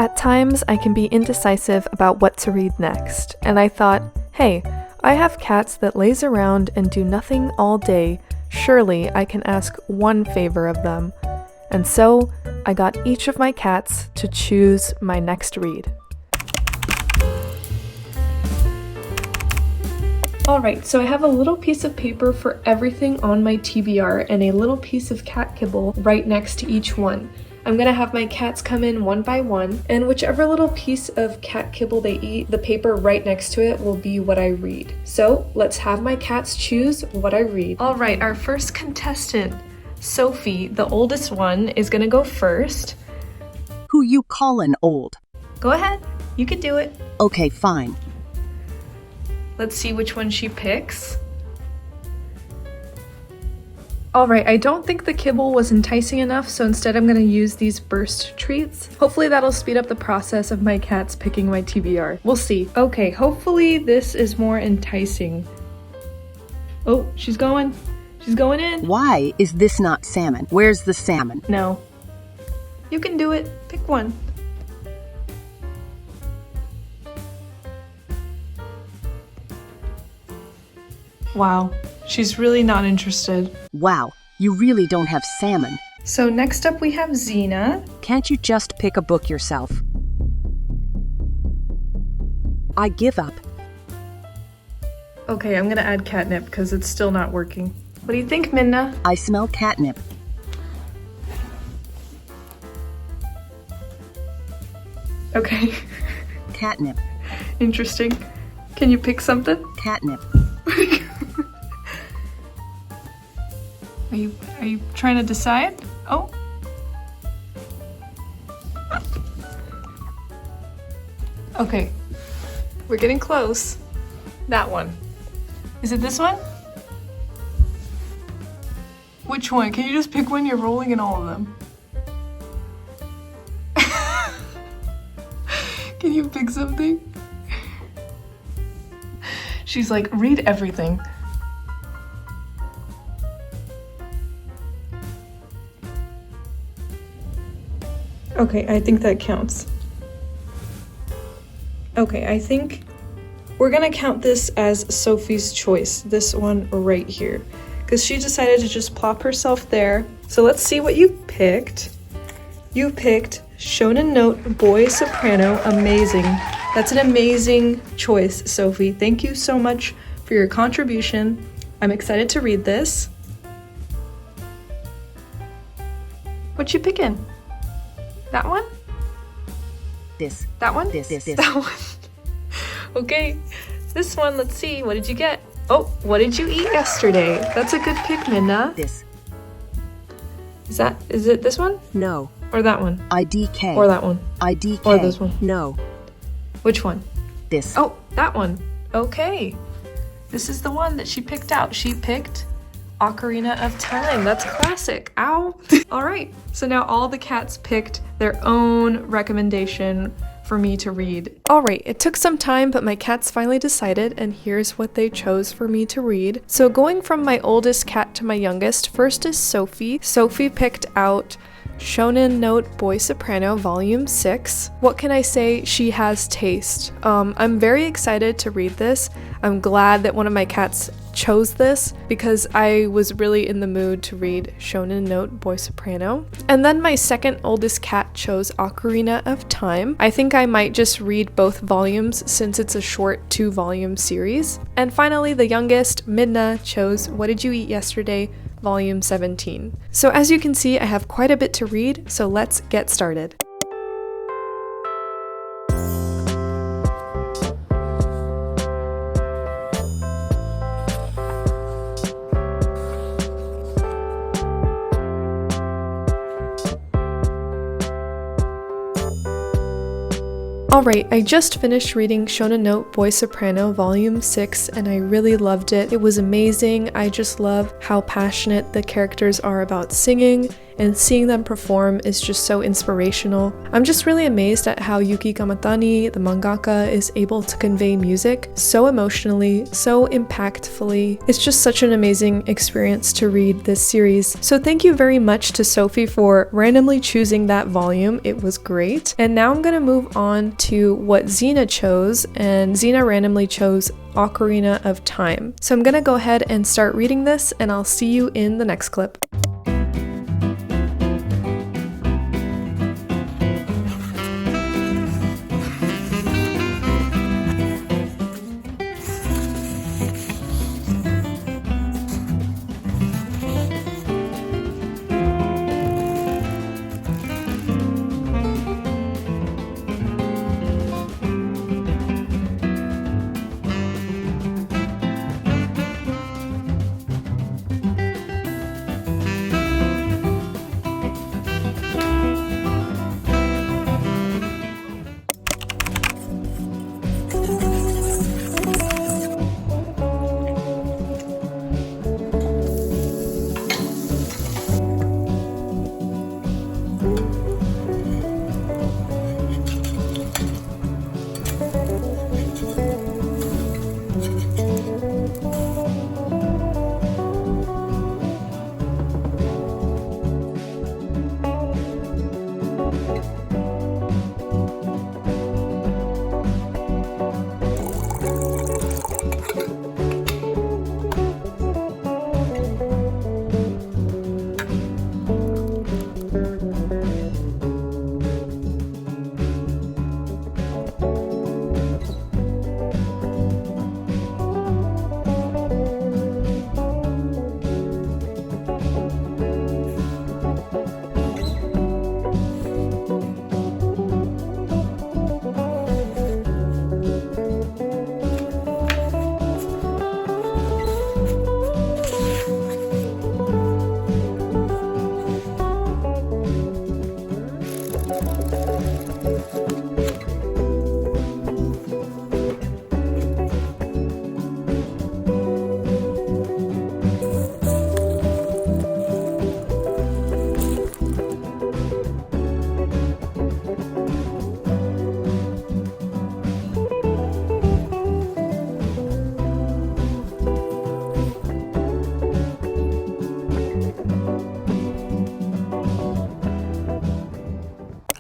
At times, I can be indecisive about what to read next, and I thought, hey, I have cats that laze around and do nothing all day. Surely I can ask one favor of them. And so, I got each of my cats to choose my next read. Alright, so I have a little piece of paper for everything on my TBR and a little piece of cat kibble right next to each one. I'm gonna have my cats come in one by one, and whichever little piece of cat kibble they eat, the paper right next to it will be what I read. So let's have my cats choose what I read. Alright, our first contestant, Sophie, the oldest one, is gonna go first. Who you callin' old? Go ahead, you can do it. Okay, fine. Let's see which one she picks. Alright, I don't think the kibble was enticing enough, so instead I'm going to use these burst treats. Hopefully that'll speed up the process of my cats picking my TBR. We'll see. Okay, hopefully this is more enticing. Oh, she's going in. Why is this not salmon? Where's the salmon? No. You can do it. Pick one. Wow, she's really not interested. Wow, you really don't have salmon. So next up we have Xena. Can't you just pick a book yourself? I give up. Okay, I'm gonna add catnip because it's still not working. What do you think, Minna? I smell catnip. Okay. Catnip. Interesting. Can you pick something? Catnip. Are you trying to decide? Oh. Okay. We're getting close. That one. Is it this one? Which one? Can you just pick one? You're rolling in all of them. Can you pick something? She's like, read everything. Okay, I think that counts. Okay, I think we're gonna count this as Sophie's choice, this one right here, because she decided to just plop herself there. So let's see what you picked. You picked Shonen Note Boy Soprano. Amazing. That's an amazing choice, Sophie. Thank you so much for your contribution. I'm excited to read this. What you picking? That one? This. That one? This. That one. Okay, this one, let's see. What did you get? Oh, what did you eat yesterday? That's a good pick, Minna. This. Is it this one? No. Or that one? IDK. Or that one? IDK. Or this one? No. Which one? This. Oh, that one. Okay. This is the one that she picked out. She picked Ocarina of Time. That's classic. Ow. All right. So now all the cats picked their own recommendation for me to read. All right. It took some time, but my cats finally decided, and here's what they chose for me to read. So going from my oldest cat to my youngest, first is Sophie. Sophie picked out Shonen Note Boy Soprano Volume 6. What can I say? She has taste. I'm very excited to read this. I'm glad that one of my cats chose this because I was really in the mood to read Shonen Note Boy Soprano. And then my second oldest cat chose Ocarina of Time. I think I might just read both volumes since it's a short 2-volume series. And finally, the youngest, Midna, chose What Did You Eat Yesterday? Volume 17. So as you can see, I have quite a bit to read, so let's get started. Alright, I just finished reading Shonen Note Boy Soprano Volume 6 and I really loved it. It was amazing. I just love how passionate the characters are about singing and seeing them perform is just so inspirational. I'm just really amazed at how Yuki Kamatani, the mangaka, is able to convey music so emotionally, so impactfully. It's just such an amazing experience to read this series. So thank you very much to Sophie for randomly choosing that volume. It was great. And now I'm gonna move on to what Xena chose, and Xena randomly chose Ocarina of Time. So I'm gonna go ahead and start reading this, and I'll see you in the next clip.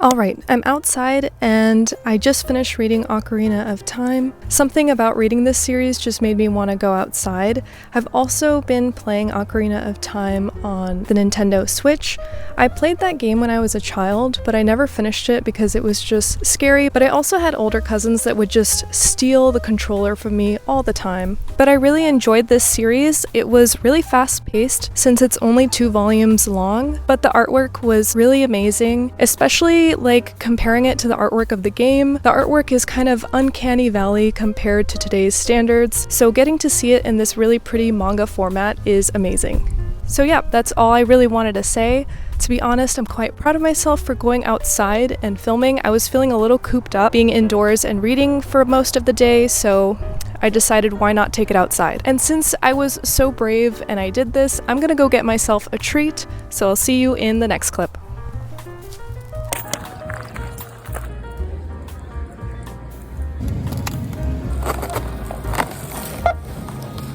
Alright, I'm outside and I just finished reading Ocarina of Time. Something about reading this series just made me want to go outside. I've also been playing Ocarina of Time on the Nintendo Switch. I played that game when I was a child, but I never finished it because it was just scary, but I also had older cousins that would just steal the controller from me all the time. But I really enjoyed this series. It was really fast-paced since it's only 2 volumes long, but the artwork was really amazing, especially like comparing it to the artwork of the game. The artwork is kind of uncanny valley compared to today's standards, so getting to see it in this really pretty manga format is amazing. So yeah, that's all I really wanted to say. To be honest, I'm quite proud of myself for going outside and filming. I was feeling a little cooped up being indoors and reading for most of the day, so I decided why not take it outside. And since I was so brave and I did this, I'm gonna go get myself a treat, so I'll see you in the next clip.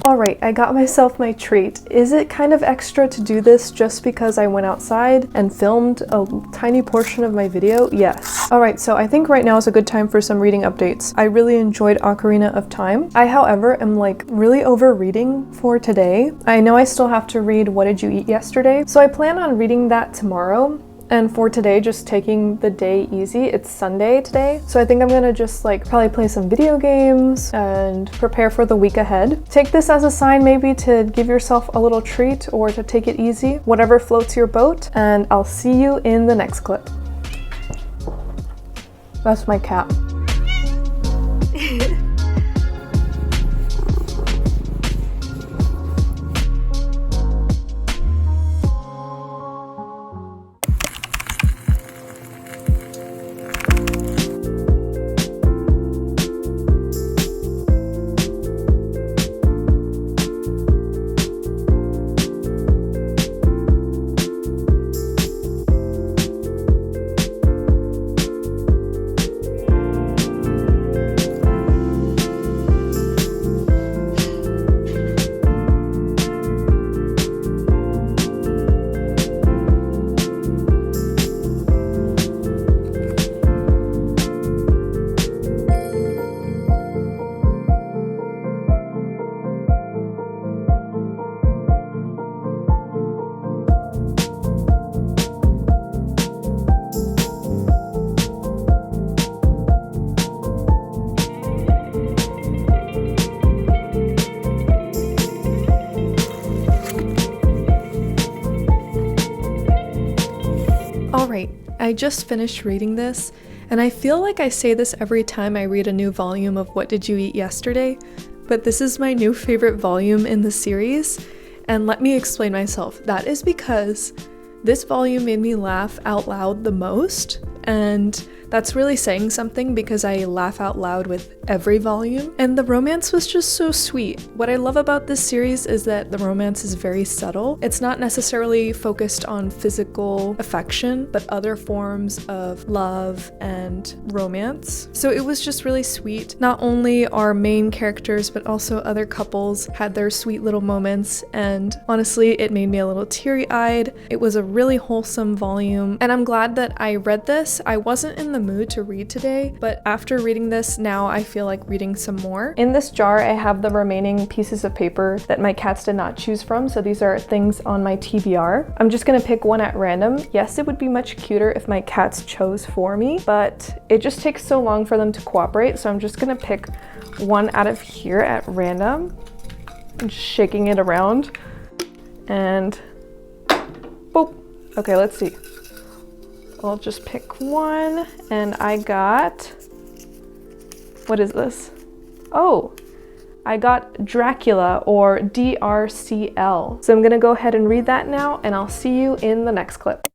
Alright, I got myself my treat. Is it kind of extra to do this just because I went outside and filmed a tiny portion of my video? Yes. Alright, so I think right now is a good time for some reading updates. I really enjoyed Ocarina of Time. I, however, am like really over reading for today. I know I still have to read What Did You Eat Yesterday? So I plan on reading that tomorrow. And for today, just taking the day easy. It's Sunday today, so I think I'm gonna just like probably play some video games and prepare for the week ahead. Take this as a sign maybe to give yourself a little treat or to take it easy, whatever floats your boat, and I'll see you in the next clip. That's my cat. Alright, I just finished reading this, and I feel like I say this every time I read a new volume of What Did You Eat Yesterday, but this is my new favorite volume in the series, and let me explain myself. That is because this volume made me laugh out loud the most, and that's really saying something because I laugh out loud with every volume. And the romance was just so sweet. What I love about this series is that the romance is very subtle. It's not necessarily focused on physical affection, but other forms of love and romance. So it was just really sweet. Not only our main characters, but also other couples had their sweet little moments. And honestly, it made me a little teary-eyed. It was a really wholesome volume. And I'm glad that I read this. I wasn't in the mood to read today, but after reading this, now I feel like reading some more. In this jar, I have the remaining pieces of paper that my cats did not choose from, so these are things on my TBR. I'm just gonna pick one at random. Yes, it would be much cuter if my cats chose for me, but it just takes so long for them to cooperate, so I'm just gonna pick one out of here at random. I'm just shaking it around, and boop. Okay, let's see. I'll just pick one, and I got, what is this? Oh, I got Dracula, or DRCL. So I'm gonna go ahead and read that now, and I'll see you in the next clip.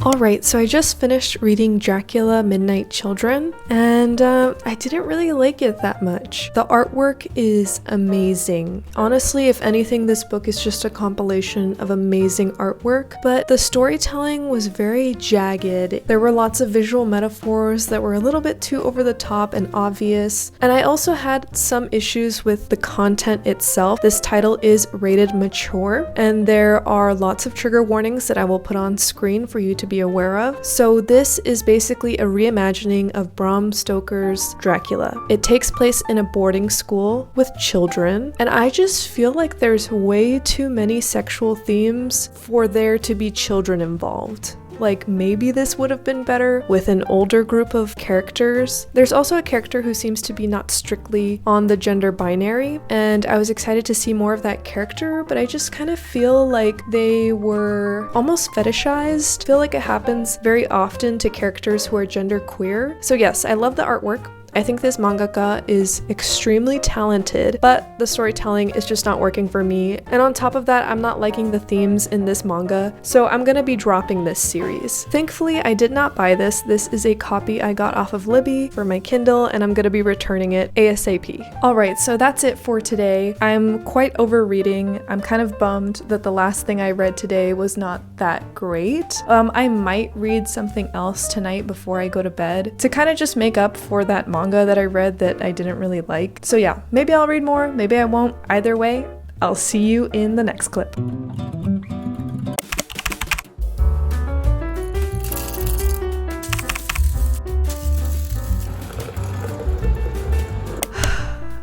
Alright, so I just finished reading Dracula Midnight Children, and I didn't really like it that much. The artwork is amazing. Honestly, if anything, this book is just a compilation of amazing artwork, but the storytelling was very jagged. There were lots of visual metaphors that were a little bit too over the top and obvious, and I also had some issues with the content itself. This title is rated mature, and there are lots of trigger warnings that I will put on screen for you to be aware of. So this is basically a reimagining of Bram Stoker's Dracula. It takes place in a boarding school with children, and I just feel like there's way too many sexual themes for there to be children involved. Like, maybe this would have been better with an older group of characters. There's also a character who seems to be not strictly on the gender binary, and I was excited to see more of that character, but I just kind of feel like they were almost fetishized. I feel like it happens very often to characters who are gender queer. So yes, I love the artwork. I think this mangaka is extremely talented, but the storytelling is just not working for me. And on top of that, I'm not liking the themes in this manga, so I'm gonna be dropping this series. Thankfully, I did not buy this. This is a copy I got off of Libby for my Kindle, and I'm gonna be returning it ASAP. Alright, so that's it for today. I'm quite over reading. I'm kind of bummed that the last thing I read today was not that great. I might read something else tonight before I go to bed to kind of just make up for that manga that I read that I didn't really like. So yeah, maybe I'll read more, maybe I won't. Either way, I'll see you in the next clip.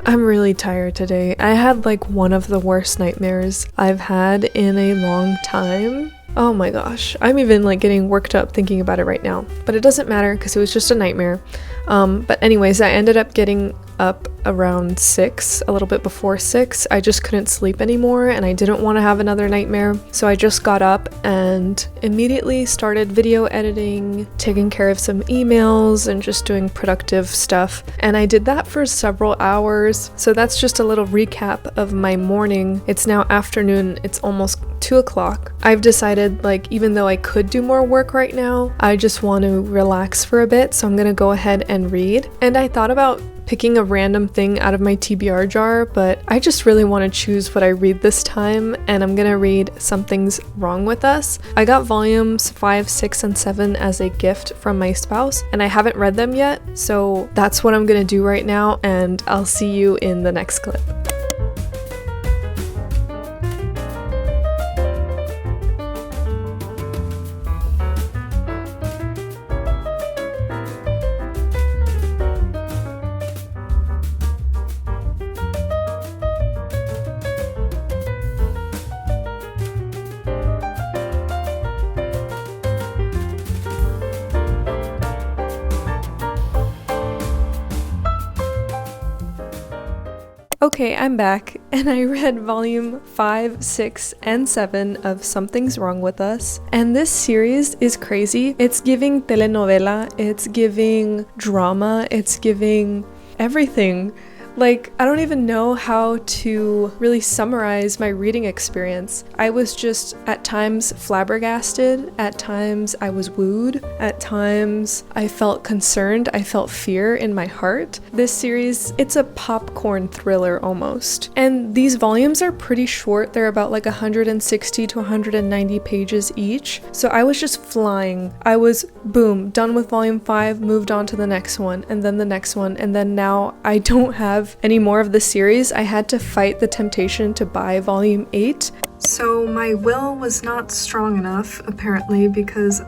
I'm really tired today. I had like one of the worst nightmares I've had in a long time. Oh my gosh, I'm even like getting worked up thinking about it right now, but it doesn't matter because it was just a nightmare. But anyways, I ended up getting up around 6, a little bit before 6. I just couldn't sleep anymore and I didn't want to have another nightmare. So I just got up and immediately started video editing, taking care of some emails and just doing productive stuff. And I did that for several hours. So that's just a little recap of my morning. It's now afternoon. It's almost 2 o'clock. I've decided, like, even though I could do more work right now, I just want to relax for a bit. So I'm going to go ahead and read. And I thought about picking a random thing out of my TBR jar, but I just really want to choose what I read this time, and I'm gonna read Something's Wrong with Us. I got volumes 5, 6, and 7 as a gift from my spouse, and I haven't read them yet, so that's what I'm gonna do right now, and I'll see you in the next clip. Okay, I'm back, and I read volume 5, 6, and 7 of Something's Wrong with Us, and this series is crazy. It's giving telenovela, it's giving drama, it's giving everything. Like, I don't even know how to really summarize my reading experience. I was just at times flabbergasted, at times I was wooed, at times I felt concerned, I felt fear in my heart. This series, it's a popcorn thriller almost. And these volumes are pretty short, they're about like 160 to 190 pages each. So I was just flying. I was, boom, done with volume 5, moved on to the next one, and then the next one, and then now I don't have any more of the series. I had to fight the temptation to buy volume 8. So my will was not strong enough, apparently, because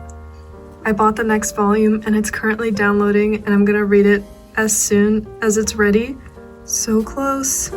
I bought the next volume and it's currently downloading, and I'm gonna read it as soon as it's ready. So close.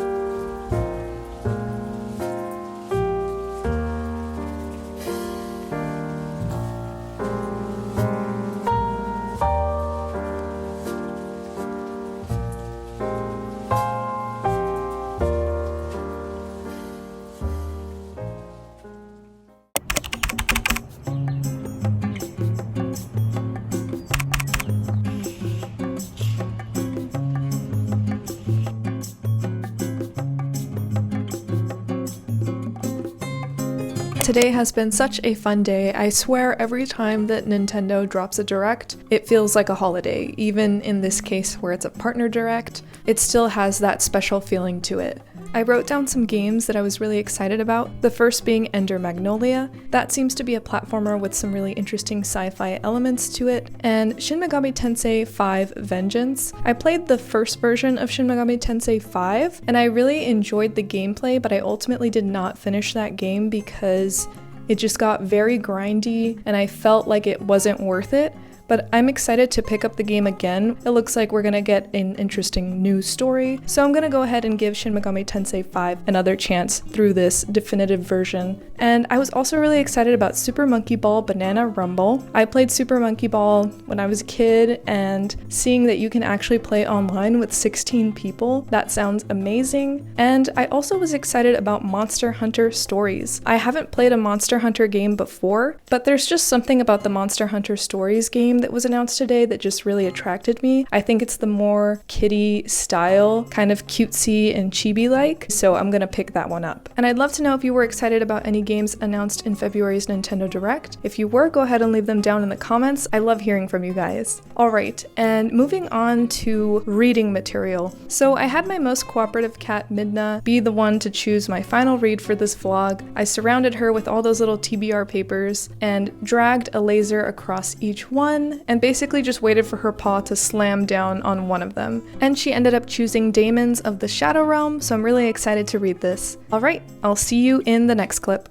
Today has been such a fun day. I swear every time that Nintendo drops a direct, it feels like a holiday. Even in this case where it's a partner direct, it still has that special feeling to it. I wrote down some games that I was really excited about, the first being Ender Magnolia. That seems to be a platformer with some really interesting sci-fi elements to it, and Shin Megami Tensei 5 Vengeance. I played the first version of Shin Megami Tensei 5, and I really enjoyed the gameplay, but I ultimately did not finish that game because it just got very grindy, and I felt like it wasn't worth it. But I'm excited to pick up the game again. It looks like we're gonna get an interesting new story, so I'm gonna go ahead and give Shin Megami Tensei 5 another chance through this definitive version. And I was also really excited about Super Monkey Ball Banana Rumble. I played Super Monkey Ball when I was a kid, and seeing that you can actually play online with 16 people, that sounds amazing. And I also was excited about Monster Hunter Stories. I haven't played a Monster Hunter game before, but there's just something about the Monster Hunter Stories game that was announced today that just really attracted me. I think it's the more kiddie style, kind of cutesy and chibi-like, so I'm gonna pick that one up. And I'd love to know if you were excited about any games announced in February's Nintendo Direct. If you were, go ahead and leave them down in the comments. I love hearing from you guys. Alright, and moving on to reading material. So I had my most cooperative cat, Midna, be the one to choose my final read for this vlog. I surrounded her with all those little TBR papers and dragged a laser across each one, and basically just waited for her paw to slam down on one of them. And she ended up choosing Daemons of the Shadow Realm, so I'm really excited to read this. Alright, I'll see you in the next clip.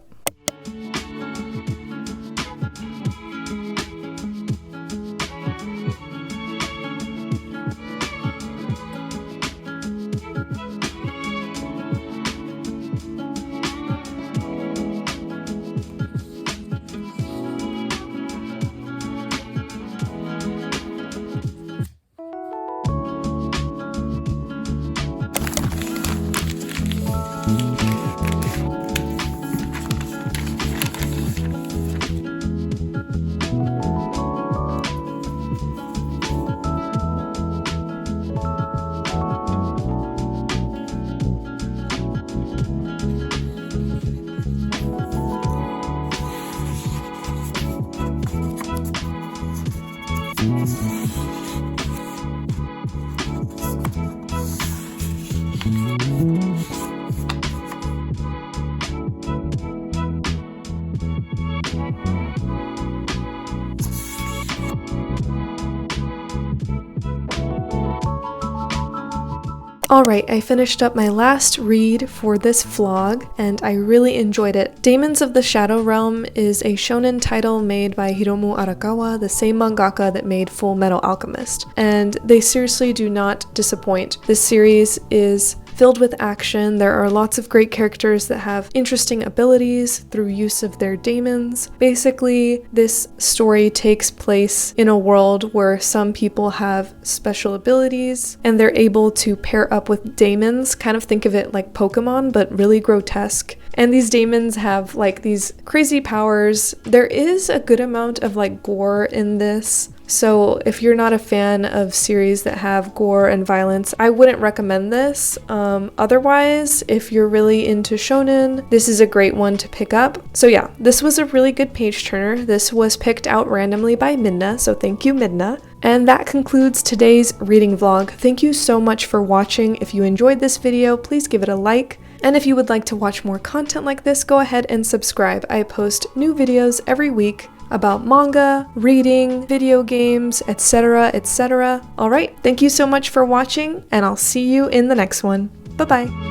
Alright, I finished up my last read for this vlog, and I really enjoyed it. Daemons of the Shadow Realm is a shonen title made by Hiromu Arakawa, the same mangaka that made Full Metal Alchemist, and they seriously do not disappoint. This series is filled with action. There are lots of great characters that have interesting abilities through use of their daemons. Basically, this story takes place in a world where some people have special abilities and they're able to pair up with daemons. Kind of think of it like Pokemon, but really grotesque. And these daemons have like these crazy powers. There is a good amount of like gore in this. So if you're not a fan of series that have gore and violence, I wouldn't recommend this. Otherwise, if you're really into shonen, this is a great one to pick up. So yeah, this was a really good page turner. This was picked out randomly by Midna, so thank you, Midna. And that concludes today's reading vlog. Thank you so much for watching. If you enjoyed this video, please give it a like. And if you would like to watch more content like this, go ahead and subscribe. I post new videos every week about manga, reading, video games, etc., etc. Alright, thank you so much for watching, and I'll see you in the next one. Bye-bye!